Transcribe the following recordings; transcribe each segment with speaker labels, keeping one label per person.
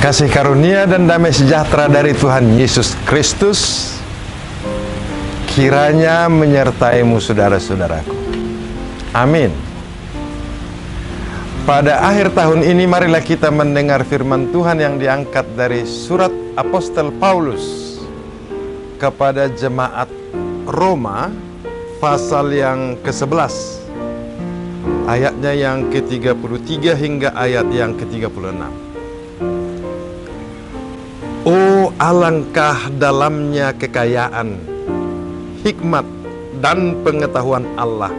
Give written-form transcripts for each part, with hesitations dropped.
Speaker 1: Kasih karunia dan damai sejahtera dari Tuhan Yesus Kristus kiranya menyertaimu saudara-saudaraku. Amin. Pada akhir tahun ini marilah kita mendengar firman Tuhan yang diangkat dari surat Apostel Paulus kepada jemaat Roma pasal yang ke-11 ayatnya yang ke-33 hingga ayat yang ke-36. Oh, alangkah dalamnya kekayaan, hikmat, dan pengetahuan Allah.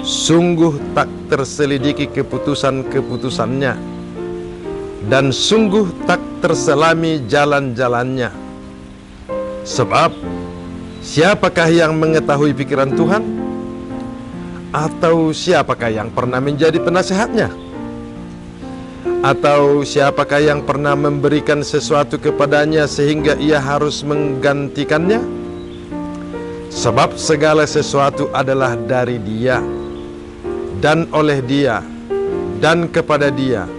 Speaker 1: Sungguh tak terselidiki keputusan-keputusannya, dan sungguh tak terselami jalan-jalannya. Sebab, siapakah yang mengetahui pikiran Tuhan? Atau siapakah yang pernah menjadi penasehatnya? Atau siapakah yang pernah memberikan sesuatu kepadanya sehingga ia harus menggantikannya? Sebab segala sesuatu adalah dari Dia, dan oleh Dia, dan kepada Dia.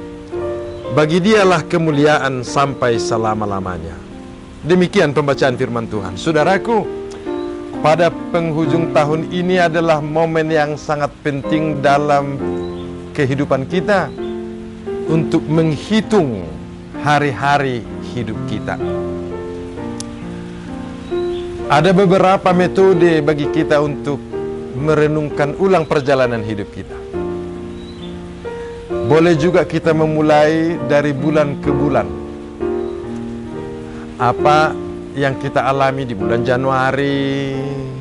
Speaker 1: Bagi Dialah kemuliaan sampai selama-lamanya. Demikian pembacaan firman Tuhan. Saudaraku, pada penghujung tahun ini adalah momen yang sangat penting dalam kehidupan kita untuk menghitung hari-hari hidup kita. Ada beberapa metode bagi kita untuk merenungkan ulang perjalanan hidup kita. Boleh juga kita memulai dari bulan ke bulan. Apa yang kita alami di bulan Januari,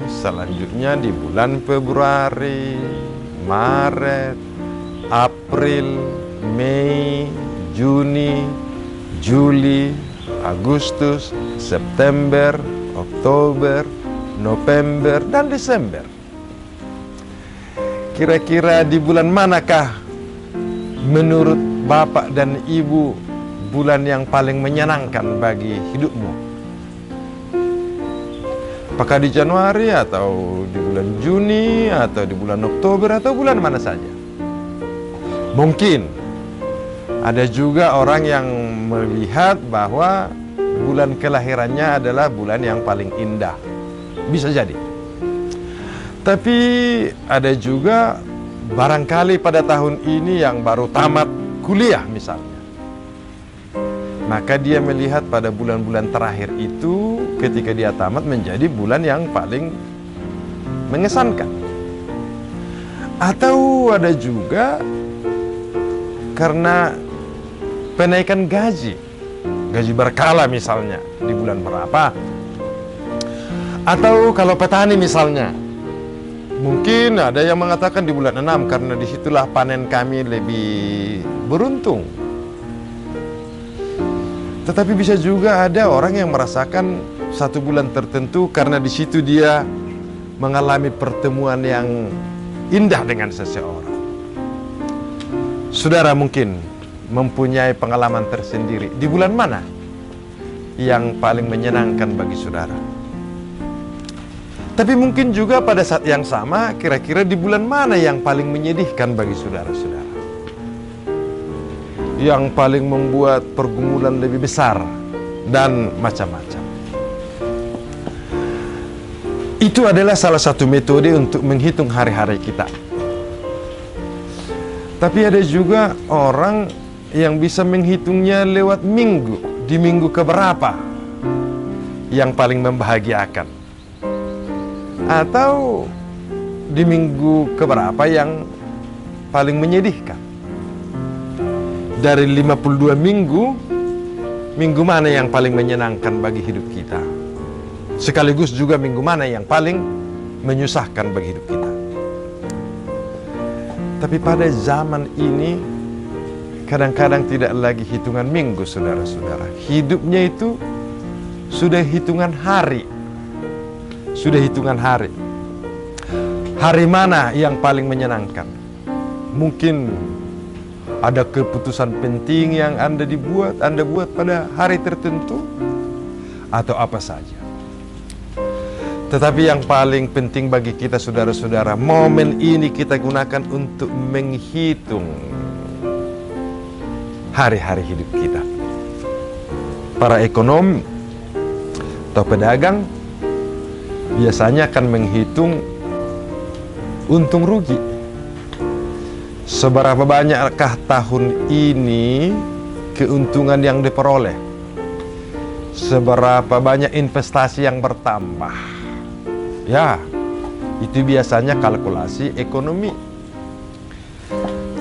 Speaker 1: selanjutnya di bulan Februari, Maret, April, Mei, Juni, Juli, Agustus, September, Oktober, November, dan Desember. Kira-kira di bulan manakah menurut Bapak dan Ibu bulan yang paling menyenangkan bagi hidupmu? Apakah di Januari, atau di bulan Juni, atau di bulan Oktober, atau bulan mana saja? Mungkin ada juga orang yang melihat bahwa bulan kelahirannya adalah bulan yang paling indah. Bisa jadi. Tapi ada juga barangkali pada tahun ini yang baru tamat kuliah misalnya. Maka dia melihat pada bulan-bulan terakhir itu ketika dia tamat menjadi bulan yang paling mengesankan. Atau ada juga karena penaikan gaji berkala misalnya di bulan berapa. Atau kalau petani misalnya, mungkin ada yang mengatakan di bulan 6 karena disitulah panen kami lebih beruntung. Tetapi bisa juga ada orang yang merasakan satu bulan tertentu karena di situ dia mengalami pertemuan yang indah dengan seseorang. Saudara mungkin mempunyai pengalaman tersendiri. Di bulan mana yang paling menyenangkan bagi saudara? Tapi mungkin juga pada saat yang sama, kira-kira di bulan mana yang paling menyedihkan bagi saudara-saudara? Yang paling membuat pergumulan lebih besar dan macam-macam. Itu adalah salah satu metode untuk menghitung hari-hari kita. Tapi ada juga orang yang bisa menghitungnya lewat minggu. Di minggu keberapa yang paling membahagiakan, atau di minggu keberapa yang paling menyedihkan. Dari 52 minggu, minggu mana yang paling menyenangkan bagi hidup kita? Sekaligus juga minggu mana yang paling menyusahkan bagi hidup kita? Tapi pada zaman ini kadang-kadang tidak lagi hitungan minggu, saudara-saudara. Hidupnya itu sudah hitungan hari. Sudah hitungan hari. Hari mana yang paling menyenangkan? Mungkin ada keputusan penting yang Anda buat pada hari tertentu, atau apa saja. Tetapi yang paling penting bagi kita, saudara-saudara, momen ini kita gunakan untuk menghitung hari-hari hidup kita. Para ekonom atau pedagang biasanya akan menghitung untung rugi. Seberapa banyakkah tahun ini keuntungan yang diperoleh? Seberapa banyak investasi yang bertambah? Ya, itu biasanya kalkulasi ekonomi.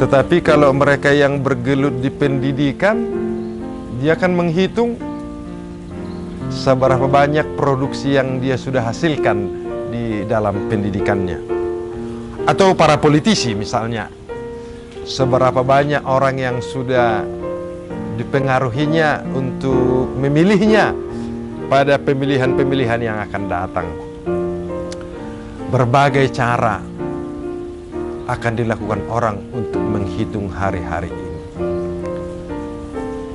Speaker 1: Tetapi kalau mereka yang bergelut di pendidikan, dia akan menghitung seberapa banyak produksi yang dia sudah hasilkan di dalam pendidikannya. Atau para politisi misalnya, seberapa banyak orang yang sudah dipengaruhinya untuk memilihnya pada pemilihan-pemilihan yang akan datang. Berbagai cara akan dilakukan orang untuk menghitung hari-hari ini.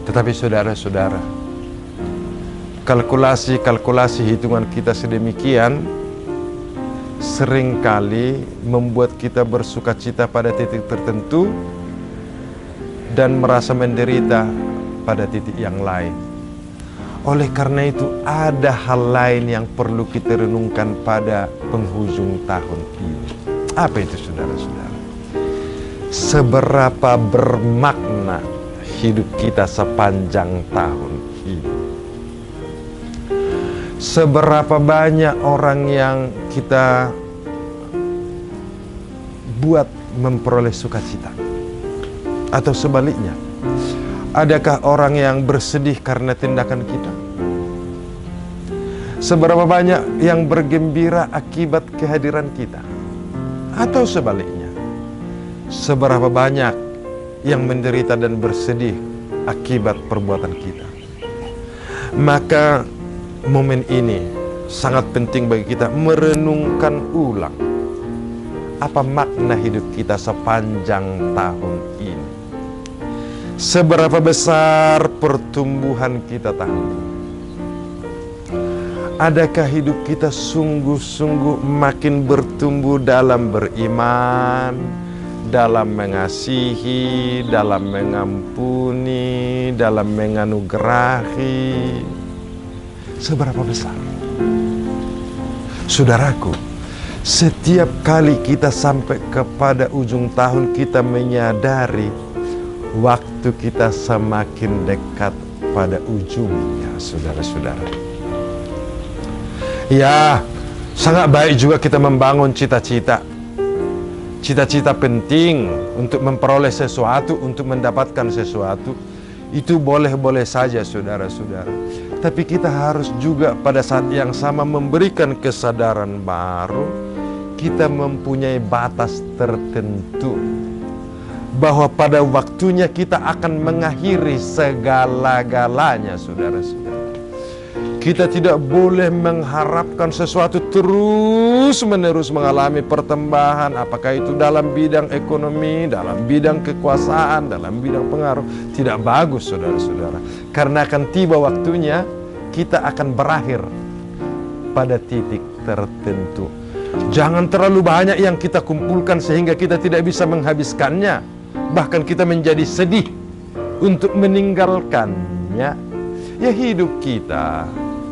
Speaker 1: Tetapi saudara-saudara, kalkulasi hitungan kita sedemikian seringkali membuat kita bersuka cita pada titik tertentu dan merasa menderita pada titik yang lain. Oleh karena itu ada hal lain yang perlu kita renungkan pada penghujung tahun ini. Apa itu saudara-saudara? Seberapa bermakna hidup kita sepanjang tahun ini? Seberapa banyak orang yang kita buat memperoleh sukacita? Atau sebaliknya, adakah orang yang bersedih karena tindakan kita? Seberapa banyak yang bergembira akibat kehadiran kita? Atau sebaliknya, seberapa banyak yang menderita dan bersedih akibat perbuatan kita? Maka momen ini sangat penting bagi kita merenungkan ulang apa makna hidup kita sepanjang tahun ini. Seberapa besar pertumbuhan kita tahun ini? Adakah hidup kita sungguh-sungguh makin bertumbuh dalam beriman, dalam mengasihi, dalam mengampuni, dalam menganugerahi? Seberapa besar? Saudaraku, setiap kali kita sampai kepada ujung tahun, kita menyadari waktu kita semakin dekat pada ujungnya, saudara-saudara. Ya, sangat baik juga kita membangun cita-cita. Cita-cita penting untuk memperoleh sesuatu, untuk mendapatkan sesuatu. Itu boleh-boleh saja, saudara-saudara. Tapi kita harus juga pada saat yang sama memberikan kesadaran baru. Kita mempunyai batas tertentu, bahwa pada waktunya kita akan mengakhiri segala-galanya, saudara-saudara. Kita tidak boleh mengharapkan sesuatu terus-menerus mengalami pertambahan, apakah itu dalam bidang ekonomi, dalam bidang kekuasaan, dalam bidang pengaruh. Tidak bagus, saudara-saudara. Karena akan tiba waktunya kita akan berakhir pada titik tertentu. Jangan terlalu banyak yang kita kumpulkan sehingga kita tidak bisa menghabiskannya. Bahkan kita menjadi sedih untuk meninggalkannya. Ya, hidup kita,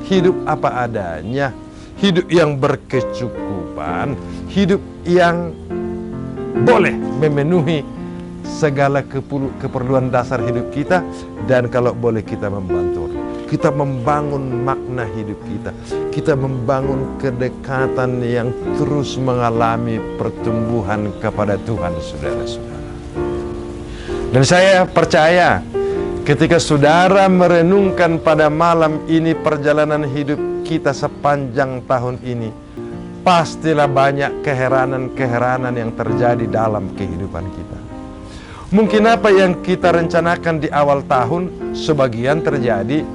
Speaker 1: hidup apa adanya, hidup yang berkecukupan, hidup yang boleh memenuhi segala keperluan dasar hidup kita. Dan kalau boleh kita membantu, kita membangun makna hidup kita, kita membangun kedekatan yang terus mengalami pertumbuhan kepada Tuhan, saudara-saudara. Dan saya percaya ketika saudara merenungkan pada malam ini perjalanan hidup kita sepanjang tahun ini, pastilah banyak keheranan-keheranan yang terjadi dalam kehidupan kita. Mungkin apa yang kita rencanakan di awal tahun sebagian terjadi,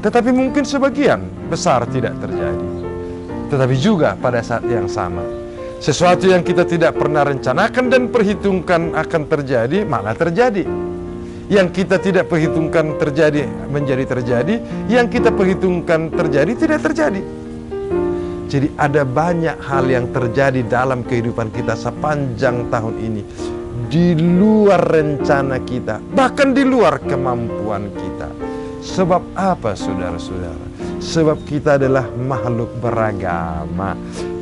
Speaker 1: tetapi mungkin sebagian besar tidak terjadi. Tetapi juga pada saat yang sama, sesuatu yang kita tidak pernah rencanakan dan perhitungkan akan terjadi, malah terjadi. Yang kita tidak perhitungkan terjadi menjadi terjadi, yang kita perhitungkan terjadi tidak terjadi. Jadi ada banyak hal yang terjadi dalam kehidupan kita sepanjang tahun ini. di luar rencana kita, bahkan di luar kemampuan kita. Sebab apa, saudara-saudara? Sebab kita adalah makhluk beragama.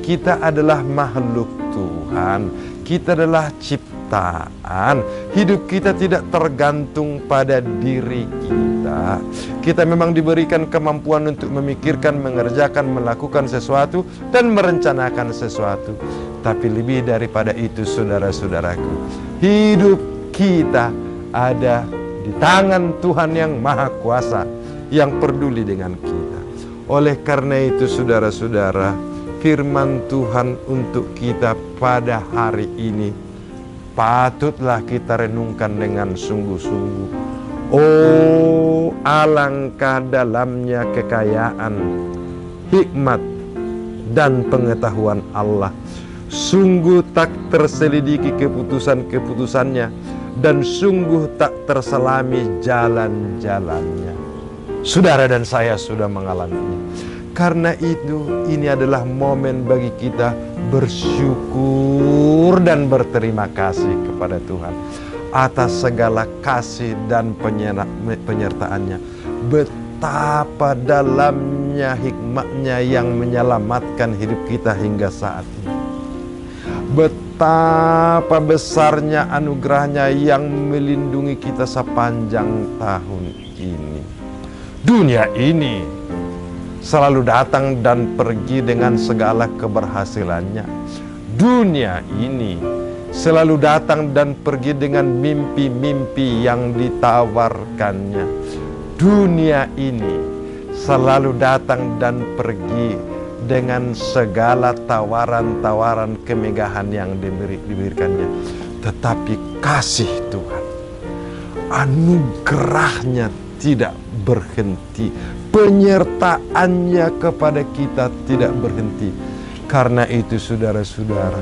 Speaker 1: Kita adalah makhluk Tuhan. Kita adalah ciptaan. Hidup kita tidak tergantung pada diri kita. Kita memang diberikan kemampuan untuk memikirkan, mengerjakan, melakukan sesuatu, dan merencanakan sesuatu. Tapi lebih daripada itu, saudara-saudaraku, hidup kita ada di tangan Tuhan yang Maha Kuasa, yang peduli dengan kita. Oleh karena itu, saudara-saudara, firman Tuhan untuk kita pada hari ini patutlah kita renungkan dengan sungguh-sungguh. Oh, alangkah dalamnya kekayaan, hikmat, dan pengetahuan Allah. Sungguh tak terselidiki keputusan-keputusannya, dan sungguh tak terselami jalan-jalannya. Saudara dan saya sudah mengalaminya. Karena itu, ini adalah momen bagi kita bersyukur dan berterima kasih kepada Tuhan atas segala kasih dan penyertaannya. Betapa dalamnya hikmatnya yang menyelamatkan hidup kita hingga saat ini. Betapa besarnya anugerahnya yang melindungi kita sepanjang tahun ini. Dunia ini selalu datang dan pergi dengan segala keberhasilannya. Dunia ini selalu datang dan pergi dengan mimpi-mimpi yang ditawarkannya. Dunia ini selalu datang dan pergi dengan segala tawaran-tawaran kemegahan yang diberikannya. Tetapi kasih Tuhan, anugerahnya tidak berhenti, penyertaannya kepada kita tidak berhenti. Karena itu, saudara-saudara,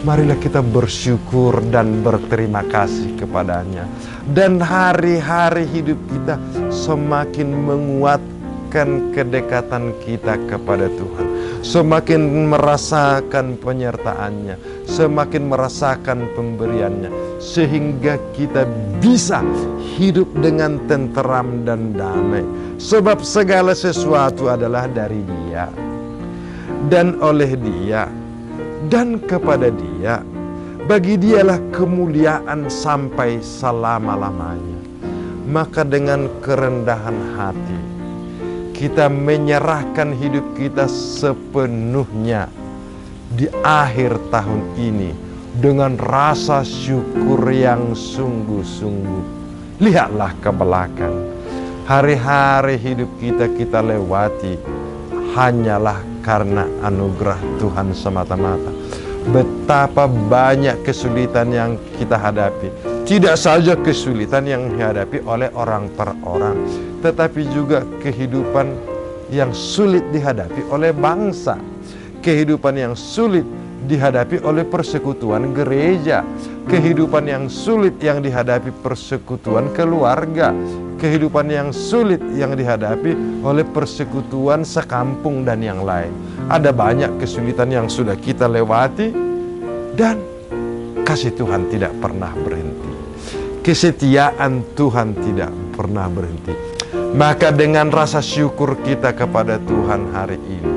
Speaker 1: marilah kita bersyukur dan berterima kasih kepadanya. Dan hari-hari hidup kita semakin menguatkan kedekatan kita kepada Tuhan, semakin merasakan penyertaannya, semakin merasakan pemberiannya, sehingga kita bisa hidup dengan tenteram dan damai. Sebab segala sesuatu adalah dari Dia, dan oleh Dia, dan kepada Dia. Bagi Dialah kemuliaan sampai selama-lamanya. Maka dengan kerendahan hati kita menyerahkan hidup kita sepenuhnya di akhir tahun ini dengan rasa syukur yang sungguh-sungguh. Lihatlah ke belakang. Hari-hari hidup kita lewati hanyalah karena anugerah Tuhan semata-mata. Betapa banyak kesulitan yang kita hadapi. Tidak saja kesulitan yang dihadapi oleh orang per orang, tetapi juga kehidupan yang sulit dihadapi oleh bangsa, kehidupan yang sulit dihadapi oleh persekutuan gereja, kehidupan yang sulit yang dihadapi persekutuan keluarga, kehidupan yang sulit yang dihadapi oleh persekutuan sekampung dan yang lain. Ada banyak kesulitan yang sudah kita lewati, dan kasih Tuhan tidak pernah berhenti. Kesetiaan Tuhan tidak pernah berhenti. Maka dengan rasa syukur kita kepada Tuhan hari ini,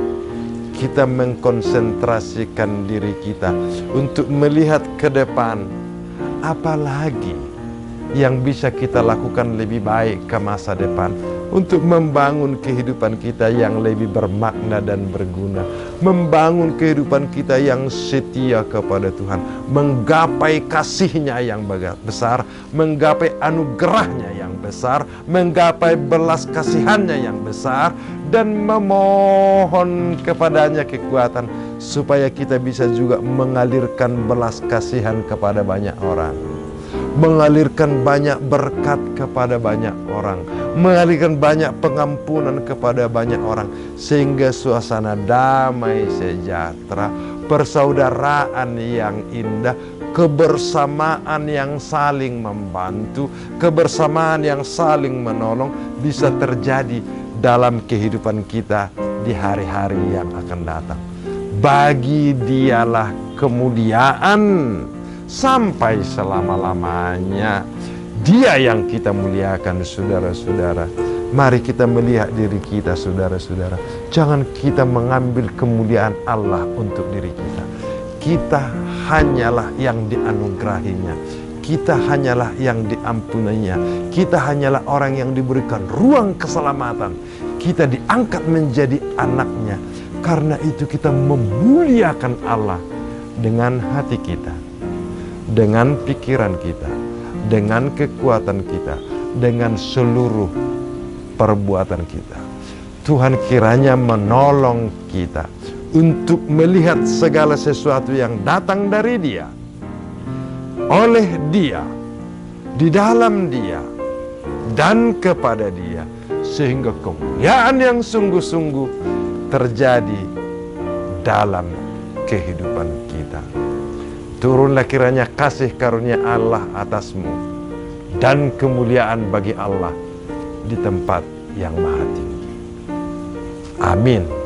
Speaker 1: kita mengkonsentrasikan diri kita untuk melihat ke depan. Apalagi yang bisa kita lakukan lebih baik ke masa depan untuk membangun kehidupan kita yang lebih bermakna dan berguna, membangun kehidupan kita yang setia kepada Tuhan, menggapai kasih-Nya yang besar, menggapai anugerah-Nya yang besar, menggapai belas kasihan-Nya yang besar, dan memohon kepadanya kekuatan supaya kita bisa juga mengalirkan belas kasihan kepada banyak orang, mengalirkan banyak berkat kepada banyak orang, mengalirkan banyak pengampunan kepada banyak orang, sehingga suasana damai sejahtera, persaudaraan yang indah, kebersamaan yang saling membantu, kebersamaan yang saling menolong bisa terjadi dalam kehidupan kita di hari-hari yang akan datang. Bagi Dialah kemuliaan sampai selama-lamanya. Dia yang kita muliakan, saudara-saudara. Mari kita melihat diri kita, saudara-saudara. Jangan kita mengambil kemuliaan Allah untuk diri kita. Kita hanyalah yang dianugerahinya. Kita hanyalah yang diampuninya. Kita hanyalah orang yang diberikan ruang keselamatan. Kita diangkat menjadi anaknya. Karena itu kita memuliakan Allah dengan hati kita, dengan pikiran kita, dengan kekuatan kita, dengan seluruh perbuatan kita. Tuhan kiranya menolong kita untuk melihat segala sesuatu yang datang dari Dia, oleh Dia, di dalam Dia, dan kepada Dia, sehingga kemuliaan yang sungguh-sungguh terjadi dalam kehidupan kita. Turunlah kiranya kasih karunia Allah atasmu dan kemuliaan bagi Allah di tempat yang maha tinggi. Amin.